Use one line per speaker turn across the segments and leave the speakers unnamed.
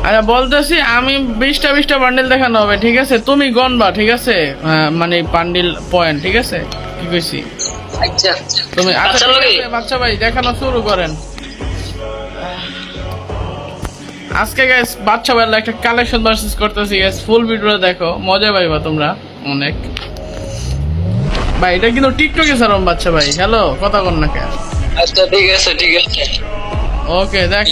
আচ্ছা বলতেছি আমি 20টা বান্ডিল দেখানো হবে, ঠিক আছে? তুমি গনবা, ঠিক আছে? মানে বান্ডিল পয়েন্ট, ঠিক আছে? কি কইছি?
আচ্ছা
তুমি আচ্ছা
আচ্ছা,
ঠিক
লগে।
আছে, বাচ্চা ভাই দেখানো শুরু করেন। আজকে গাইস বাচ্চা ভাইয়ের একটা কালেকশন ভার্সেস করতেছি গাইস, ফুল ভিডিও দেখো, মজা পাইবা তোমরা অনেক। ভাই এটা কিন্তু টিকটকে ছাড়ম বাচ্চা ভাই। হ্যালো, কথা বল না কেন?
আচ্ছা ঠিক আছে ঠিক আছে।
ওকে দেখ,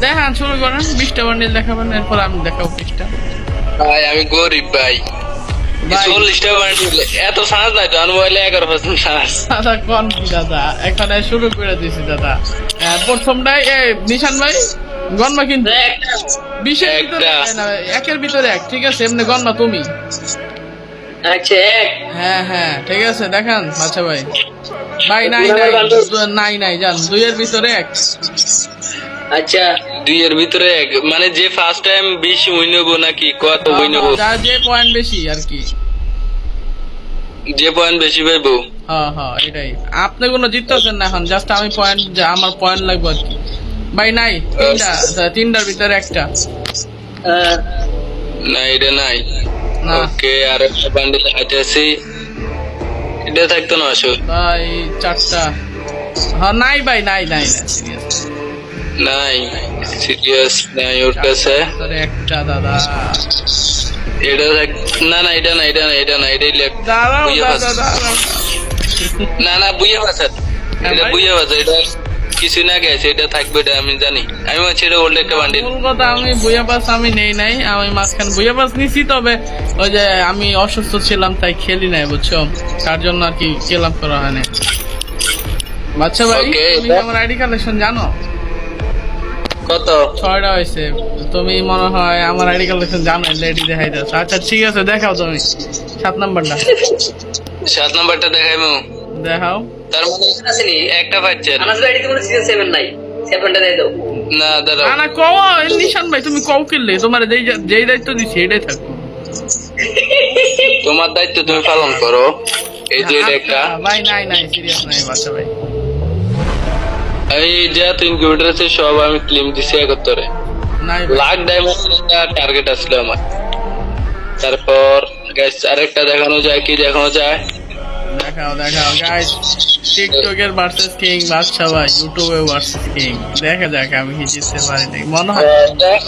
দেখান শুরু করেন। 20টা বান্ডিল দেখাবেন, এরপর আমি দেখাবো 20টা।
ভাই আমি গরিব ভাই,
ভাই
40টা বান্ডিল এত সাজ নাই তো, আমার মোবাইলে 11% সাজ।
দাদা কোন কি দাদা, এখানে শুরু করে দিছি দাদা। প্রথমটাই নিশান ভাই গন্মা কিন্তু 20-এর ভিতরে না, 1-এর ভিতরে 1, ঠিক আছে? এমনি গন্মা তুমি।
আচ্ছা এক।
হ্যাঁ ঠিক আছে, দেখান বাচ্চা ভাই। ভাই নাই জান, 2-এর ভিতরে 1।
আচ্ছা 2 এর ভিতরে 1, মানে যে ফার্স্ট টাইম 20 উইন হবো নাকি কত উইন হবো?
যার যে পয়েন্ট বেশি আর কি,
যে পয়েন্ট বেশি পাইবো।
হ্যাঁ এটাই। আপনি কোনো জিততেছেন না এখন, জাস্ট আমি পয়েন্ট, আমার পয়েন্ট লাগবে আর কি। ভাই নাই, 3টার ভিতরে 1টা।
না এটা নাই।
না
ওকে আর একটা বান্ডিল আইতেছি, এটা থাকতো না আসলে।
ভাই 4টা। হ্যাঁ নাই ভাই, নাই সিরিয়াস
নাই সিরিয়াস নাই ওর কাছে।
1টা দাদা।
এটা না না এটা না এটা না এটা না এটাই লেখ।
দাঁড়াও
না না বুইয়া ভাষা, এটা
ভাই?
বুইয়া ভাষা, এটা কিছু না গেছে, এটা থাকবে, এটা আমি জানি। আমি হচ্ছে এটা ওল্ড একটা বান্ডিল।
মূল কথা আমি বুয়া পাস আমি নেই নাই, আমি মাঝখানে বুয়া পাস নিছি, তবে ওই যে আমি অসুস্থ ছিলাম তাই খেলি নাই, বুঝছো? তার জন্য আর কি খেলাম করা হয় না। বাচ্চা ভাই
Okay,
তুমি আমার আইডি কালেকশন জানো?
কত?
6টা হয়েছে। তুমি মনে হয় আমার আইডি কালেকশন জানো, লেডি দেখাই দাও। আচ্ছা ঠিক আছে, দেখাও তুমি 7 নাম্বারটা
7 নাম্বারটা দেখাইমু।
দেখাও।
তার মানে আসেনি একটা পাচ্ছেন।
আমার আইডিতে কোনো সিজন 7 নাই, 7টা দিয়ে দাও।
না দাঁড়াও,
না কও নিশান ভাই, তুমি কও কিনলে, তোমার যেই দায়িত্ব দিছি এটাই থাকবো।
তোমার দায়িত্ব তুমি পালন করো। এই যে এটা একটা
ভাই নাই সিরিয়াস নাই বাচ্চা ভাই।
এই যে 3 কিলোমিটার আছে সব আমি ক্লেম দিছি 71
নাই ভাই।
লাখ ডায়মন্ড টার্গেট আসলো আমার। তারপর গাইস আরেকটা দেখানো যায়, কি দেখানো যায়?
দেখাও গাইস, টিকটকের ভার্সেস কিং বাদশা ভাই, ইউটিউবে ভার্সেস কিং। দেখা যাক আমি কি জিততে পারি নাকি। মনে হয়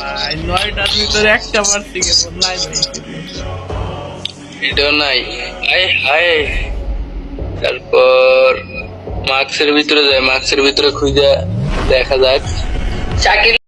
ভাই 9টার ভিতরে 1টা মারছি, কেমন নাই ভাই?
এটাও নাই। আয় হায়। তারপর মার্কসের ভিতরে যায়, মার্কসের ভিতরে খুঁজে দেখা যাক। শাকিল